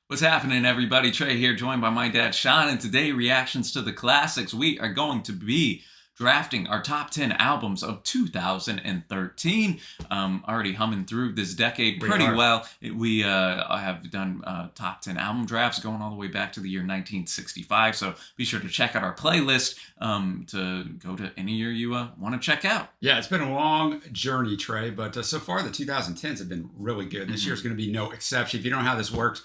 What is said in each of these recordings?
What's happening, everybody? Trey here, joined by my dad, Sean, and today, reactions to the classics. We are going to be drafting our top 10 albums of 2013. Already humming through this decade pretty well. We have done top 10 album drafts going all the way back to the year 1965, so be sure to check out our playlist to go to any year you want to check out. Yeah, it's been a long journey, Trey, but so far the 2010s have been really good. This year's going to be no exception. If you don't know how this works,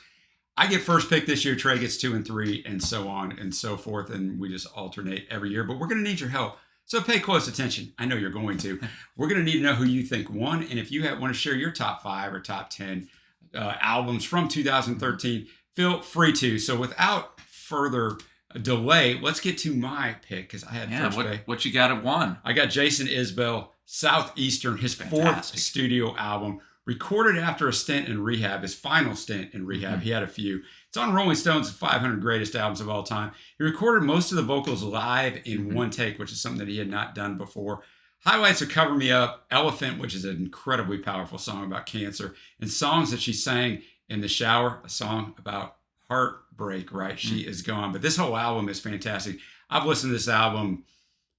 I get first pick this year, Trey gets 2 and 3, and so on and so forth, and we just alternate every year. But we're going to need your help, so pay close attention. I know you're going to. We're going to need to know who you think won, and if you want to share your top 5 or top 10 albums from 2013, feel free to. So without further delay, let's get to my pick, because I had first pick. What you got at 1? I got Jason Isbell, Southeastern, his fourth studio album. Recorded after a stint in rehab, his final stint in rehab. He had a few. It's on Rolling Stone's 500 Greatest Albums of All Time. He recorded most of the vocals live in one take, which is something that he had not done before. Highlights are Cover Me Up, Elephant, which is an incredibly powerful song about cancer, and songs that she sang in the shower, a song about heartbreak, right? She is gone. But this whole album is fantastic. I've listened to this album,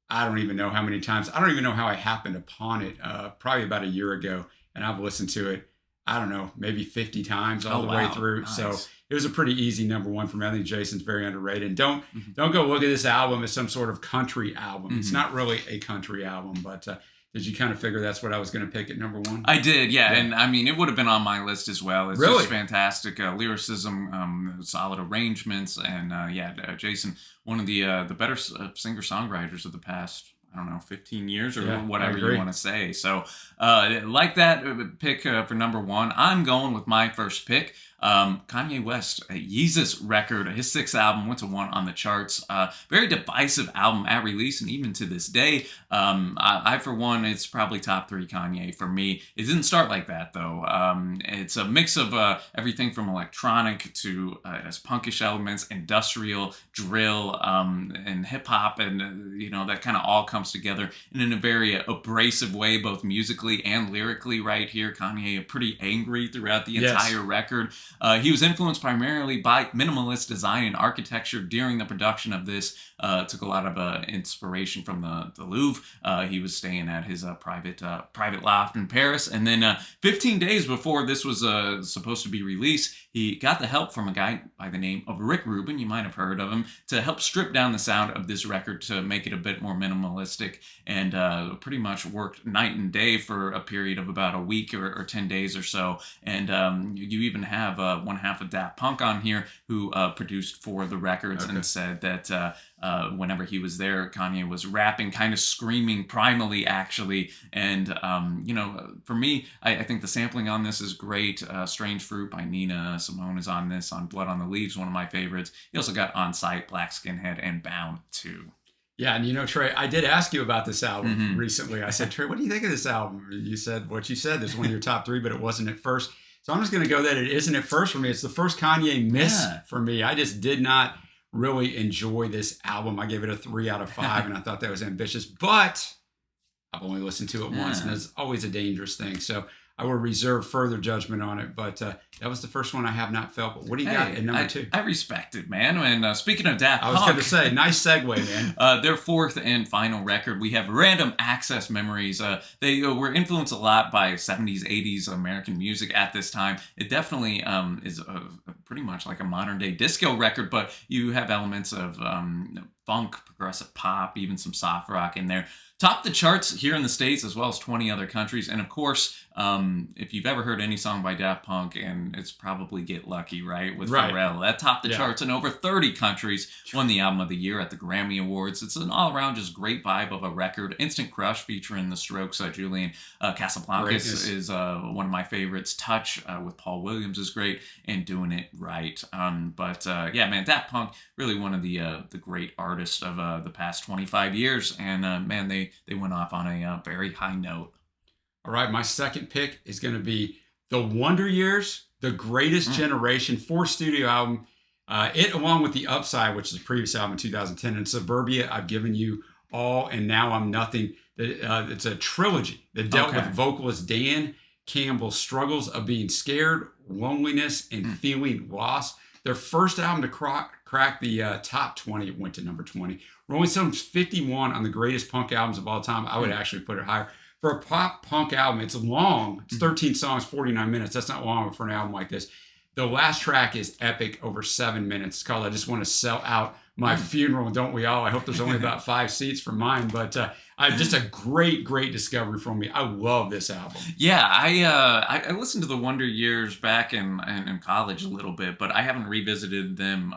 I don't even know how many times. I don't even know how I happened upon it, probably about a year ago. And I've listened to it, I don't know, maybe 50 times all the way through. Nice. So it was a pretty easy number one for me. I think Jason's very underrated. And don't go look at this album as some sort of country album. It's not really a country album, but did you kind of figure that's what I was going to pick at number 1? I did, yeah. And I mean, it would have been on my list as well. It's just fantastic lyricism, solid arrangements, and Jason, one of the better singer-songwriters of the past, I don't know, 15 years or whatever you want to say. So like that pick for number 1, I'm going with my first pick. Kanye West, Yeezus record, his 6th album, went to 1 on the charts. Very divisive album at release, and even to this day, I for one, it's probably top 3 Kanye for me. It didn't start like that, though. It's a mix of everything from electronic to has punkish elements, industrial, drill, and hip-hop, and that kind of all comes together in a very abrasive way, both musically and lyrically right here. Kanye pretty angry throughout the entire record. He was influenced primarily by minimalist design and architecture during the production of this. Took a lot of inspiration from the Louvre. He was staying at his private loft in Paris. And then 15 days before this was supposed to be released, he got the help from a guy by the name of Rick Rubin, you might have heard of him, to help strip down the sound of this record to make it a bit more minimalistic, and pretty much worked night and day for a period of about a week or 10 days or so. And you even have one half of Daft Punk on here who produced for the records and said that whenever he was there, Kanye was rapping, kind of screaming primally, actually. And, for me, I think the sampling on this is great. Strange Fruit by Nina Simone is on this, on Blood on the Leaves, one of my favorites. He also got On Sight, Black Skinhead, and Bound too. Yeah, and Trey, I did ask you about this album recently. I said, Trey, what do you think of this album? You said what you said. This is one of your top 3, but it wasn't at first. So I'm just going to go that it isn't at first for me. It's the first Kanye miss for me. I just did not really enjoy this album. I gave it a 3 out of 5, and I thought that was ambitious. But I've only listened to it once, and it's always a dangerous thing. So I will reserve further judgment on it. But that was the first one I have not felt. But what do you got at number 2? I respect it, man. And speaking of Daft Punk, I was going to say, nice segue, man. Their 4th and final record, we have Random Access Memories. They were influenced a lot by 70s, 80s American music at this time. It definitely is pretty much like a modern day disco record, but you have elements of funk, progressive pop, even some soft rock in there. Topped the charts here in the States as well as 20 other countries. And of course, if you've ever heard any song by Daft Punk, and it's probably Get Lucky, right? With Pharrell. That topped the charts in over 30 countries. Won the Album of the Year at the Grammy Awards. It's an all-around just great vibe of a record. Instant Crush featuring The Strokes. Julian Casablancas is one of my favorites. Touch with Paul Williams is great. And Doing It Right. Daft Punk, really one of the great artists of the past 25 years. And they went off on a very high note. All right, my second pick is going to be The Wonder Years, The Greatest Generation, 4th studio album. It, along with The Upside, which is a previous album in 2010, and Suburbia, I've Given You All, and Now I'm Nothing. It's a trilogy that dealt with vocalist Dan Campbell's struggles of being scared, loneliness, and feeling lost. Their first album to crack the top 20, it went to number 20. Rolling Stones 51 on the greatest punk albums of all time. I would actually put it higher. For a pop punk album, it's long. It's 13 songs, 49 minutes. That's not long for an album like this. The last track is epic, over 7 minutes. It's called I Just Want to Sell Out My Funeral, don't we all? I hope there's only about 5 seats for mine, but just a great great discovery for me. I love this album. Yeah, I listened to the Wonder Years back in college a little bit, but I haven't revisited them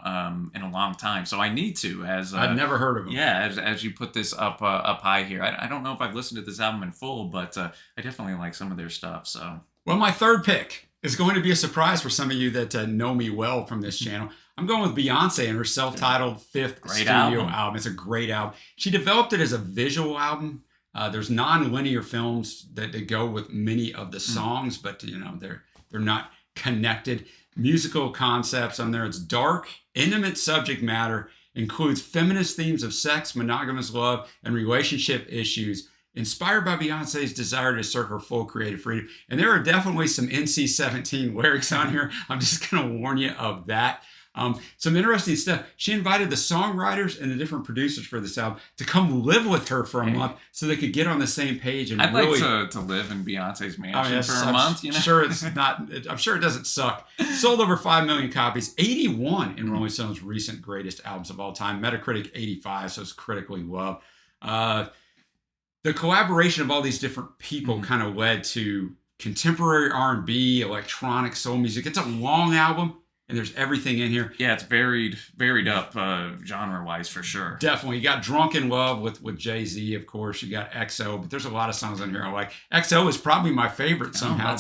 in a long time, so I need to. I've never heard of them. Yeah, as you put this up high here, I don't know if I've listened to this album in full, but I definitely like some of their stuff. So, well, my third pick is going to be a surprise for some of you that know me well from this channel. I'm going with Beyonce and her self-titled fifth studio album. It's a great album. She developed it as a visual album. There's non-linear films that go with many of the songs, but they're not connected. Musical concepts on there. It's dark, intimate subject matter. Includes feminist themes of sex, monogamous love, and relationship issues. Inspired by Beyonce's desire to assert her full creative freedom. And there are definitely some NC-17 lyrics on here. I'm just going to warn you of that. Some interesting stuff. She invited the songwriters and the different producers for this album to come live with her for a month so they could get on the same page. And I'd like to live in Beyonce's mansion for a month. Sure, it's not. I'm sure it doesn't suck. Sold over 5 million copies. 81 in Rolling Stone's recent greatest albums of all time. Metacritic 85, so it's critically loved. The collaboration of all these different people kind of led to contemporary R&B, electronic, soul music. It's a long album, and there's everything in here. Yeah, it's varied up genre-wise for sure. Definitely. You got Drunk in Love with Jay-Z, of course. You got XO, but there's a lot of songs on here I like. XO is probably my favorite somehow,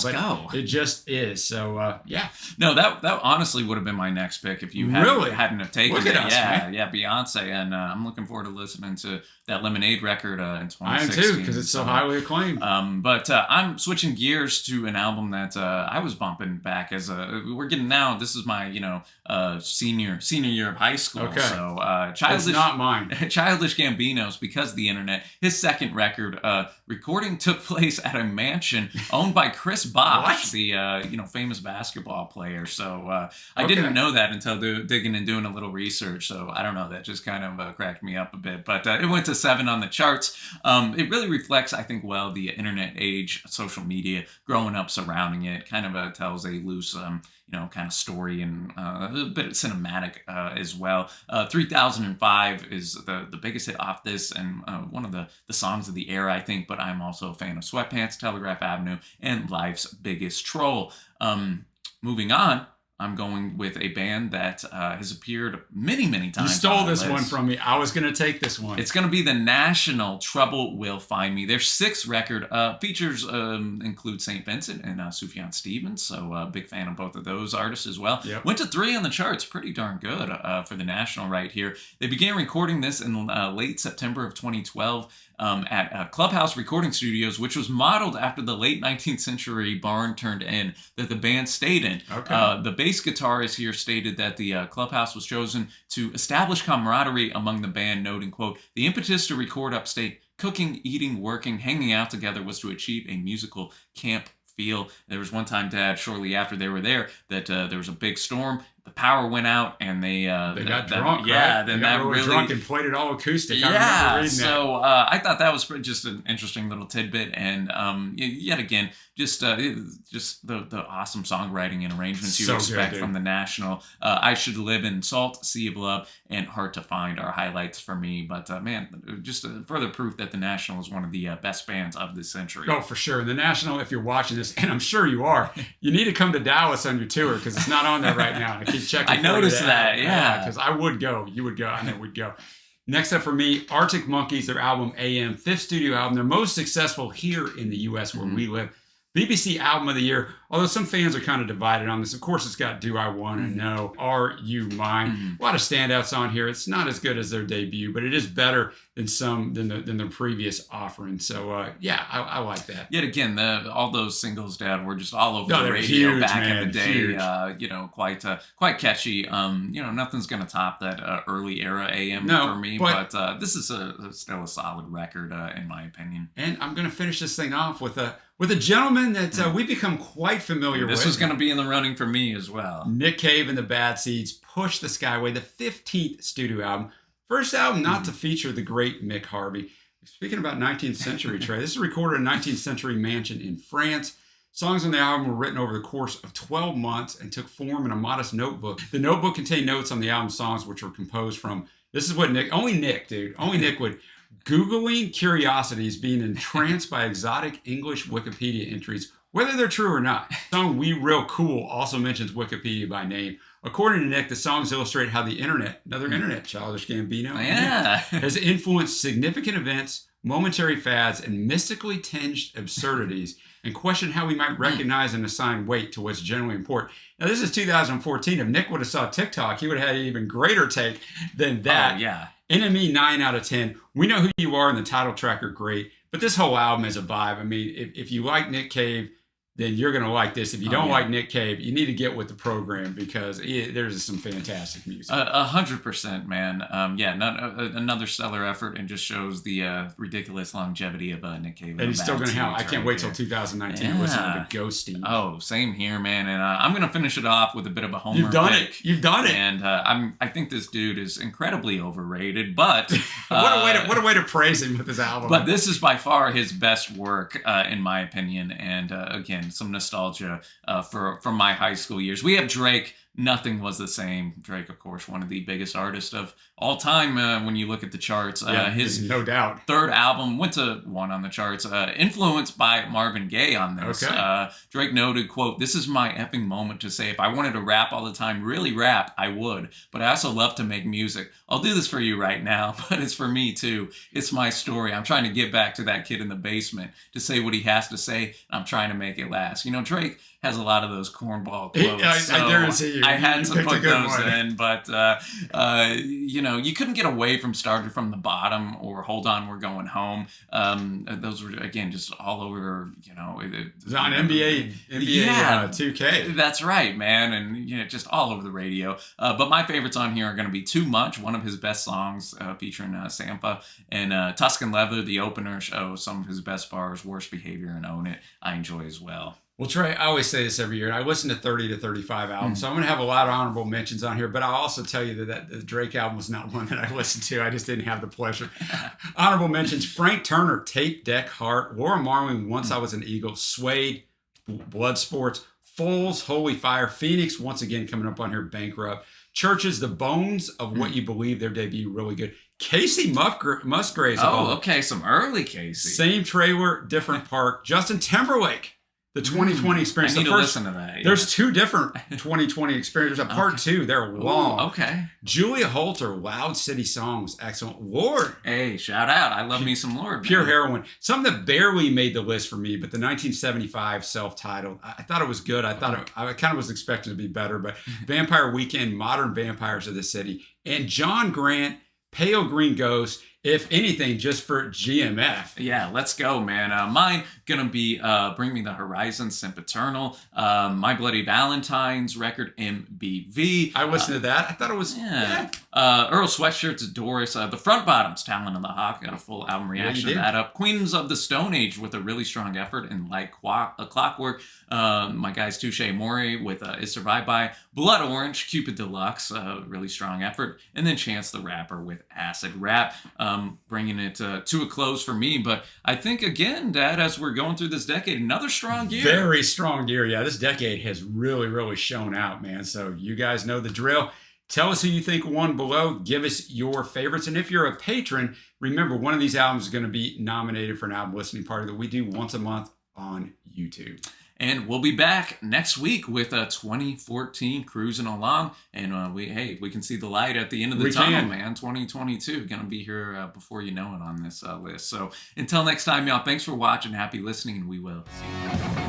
it just is. So, yeah. No, that honestly would have been my next pick if you hadn't have taken it. Yeah, Beyonce, and I'm looking forward to listening to that Lemonade record in 2016. I am too, because it's so highly acclaimed. But I'm switching gears to an album that I was bumping back as we're getting now. This is my senior year of high school. Okay. So That's not mine. Childish Gambino's Because of the Internet. His second record recording took place at a mansion owned by Chris Bosh, the famous basketball player. So I didn't know that until digging and doing a little research. So I don't know. That just kind of cracked me up a bit. But it went to 7 on the charts. It really reflects, I think, well, the internet age, social media, growing up surrounding it. Kind of tells a loose, kind of story and a bit cinematic as well. 3005 is the biggest hit off this and one of the songs of the era, I think. But I'm also a fan of Sweatpants, Telegraph Avenue, and Life's Biggest Troll. Moving on. I'm going with a band that has appeared many times. You stole this one from me. I was going to take this one. It's going to be The National, Trouble Will Find Me. Their 6th record features include St. Vincent and Sufjan Stevens, so big fan of both of those artists as well. Yep. Went to 3 on the charts, pretty darn good for The National right here. They began recording this in late September of 2012. At Clubhouse Recording Studios, which was modeled after the late 19th century barn turned inn that the band stayed in. Okay. The bass guitarist here stated that the Clubhouse was chosen to establish camaraderie among the band, noting, quote, "The impetus to record upstate, cooking, eating, working, hanging out together was to achieve a musical camp feel." There was one time, Dad, shortly after they were there, that there was a big storm. The power went out, and they got drunk. Yeah, right? then they got that really drunk and played it all acoustic. I remember reading so I thought that was just an interesting little tidbit, and yet again, just the awesome songwriting and arrangements you expect from The National. I Should Live in Salt, Sea of Love, and Hard to Find are highlights for me. But man, just further proof that The National is one of the best bands of this century. Oh, for sure. The National, if you're watching this, and I'm sure you are, you need to come to Dallas on your tour because it's not on there right now. I keep checking. I noticed that. Yeah, because I would go. You would go. I know we'd go. Next up for me, Arctic Monkeys, their album AM, 5th studio album. Their most successful here in the U.S. where we live. BBC Album of the Year, although some fans are kind of divided on this. Of course, it's got Do I Want to Know, Are You Mine? A lot of standouts on here. It's not as good as their debut, but it is better than their previous offering. So, I like that. Yet again, all those singles, Dad, were just all over the radio huge, back man, in the day. Quite catchy. Nothing's going to top that early era AM for me, but this is still a solid record, in my opinion. And I'm going to finish this thing off with with a gentleman that we become quite familiar with. This was going to be in the running for me as well. Nick Cave and the Bad Seeds, Push the Skyway, the 15th studio album. First album not to feature the great Mick Harvey. Speaking about 19th century, Trey, this is recorded in a 19th century mansion in France. Songs on the album were written over the course of 12 months and took form in a modest notebook. The notebook contained notes on the album songs, which were composed from, this is what only Nick would, Googling curiosities, being entranced by exotic English Wikipedia entries, whether they're true or not. The song We Real Cool also mentions Wikipedia by name. According to Nick, the songs illustrate how the internet, another internet, Childish Gambino, has influenced significant events, momentary fads, and mystically tinged absurdities, and question how we might recognize and assign weight to what's generally important. Now, this is 2014. If Nick would have saw TikTok, he would have had an even greater take than that. Oh, yeah. NME 9 out of 10. We Know Who You Are and the title track are great, but this whole album is a vibe. I mean, if you like Nick Cave, then you're going to like this. If you don't like Nick Cave, you need to get with the program because there's some fantastic music. 100%, man. Another stellar effort, and just shows the ridiculous longevity of Nick Cave. And he's still going to have. I can't wait till 2019 to listen to the Ghosting. Oh, same here, man. And I'm going to finish it off with a bit of a homer. You've done it. And I think this dude is incredibly overrated, but what a way to praise him with his album. But this is by far his best work, in my opinion. And again, some nostalgia from my high school years. We have Drake. Nothing was the same. Drake, of course, one of the biggest artists of all time when you look at the charts. His no doubt third album went to 1 on the charts, influenced by Marvin Gaye on this. Okay. Drake noted, quote, "This is my effing moment to say if I wanted to rap all the time, really rap, I would. But I also love to make music. I'll do this for you right now, but it's for me too. It's my story. I'm trying to get back to that kid in the basement to say what he has to say. I'm trying to make it last." You know, Drake has a lot of those cornball quotes. I guarantee you. I had to put those one in, but you couldn't get away from Started from the Bottom or Hold On, We're Going Home. Those were, again, just all over, it was on NBA 2K. That's right, man, and just all over the radio. But my favorites on here are going to be Too Much, one of his best songs, featuring Sampa, and Tuscan Leather, the opener, show some of his best bars, Worst Behavior and Own It, I enjoy as well. Well, Trey, I always say this every year, and I listen to 30 to 35 albums, so I'm going to have a lot of honorable mentions on here, but I'll also tell you that the Drake album was not one that I listened to. I just didn't have the pleasure. Honorable mentions: Frank Turner, Tape Deck Heart, Laura Marling, Once I Was an Eagle, Suede, Blood Sports, Foles, Holy Fire, Phoenix, once again coming up on here, Bankrupt, Churches, The Bones of What You Believe, their debut, really good. Casey Musgraves. Oh, okay, some early Casey. Same trailer, different park. Justin Timberlake. The 2020 experience. I need to listen to that. Yeah. There's 2 different 2020 experiences. There's a part 2. They're long. Ooh, okay. Julia Holter, Loud City Songs, excellent. Lord. Hey, shout out. I love me some Lord. Pure heroin. Some that barely made the list for me, but the 1975 self-titled, I thought it was good. I kind of was expecting to be better, but Vampire Weekend, Modern Vampires of the City, and John Grant, Pale Green Ghost. If anything, just for GMF. Yeah, let's go, man. Mine gonna be Bring Me the Horizon, Sempiternal, My Bloody Valentine's record, MBV. I listened to that. I thought it was... Yeah. Earl Sweatshirt's Doris. The Front Bottoms, Talon of the Hawk. Got a full album reaction to that up. Queens of the Stone Age with a really strong effort and Like Clockwork. My guys Touche Amore with Is Survived By. Blood Orange, Cupid Deluxe, really strong effort. And then Chance the Rapper with Acid Rap. Bringing it to a close for me. But I think, again, Dad, as we're going through this decade, another strong year. Very strong year. Yeah, this decade has really, really shown out, man. So you guys know the drill. Tell us who you think won below. Give us your favorites. And if you're a patron, remember, one of these albums is going to be nominated for an album listening party that we do once a month on YouTube. And we'll be back next week with 2014 cruising along. And we can see the light at the end of the tunnel, man. 2022 going to be here before you know it on this list. So until next time, y'all, thanks for watching. Happy listening, and we will see you.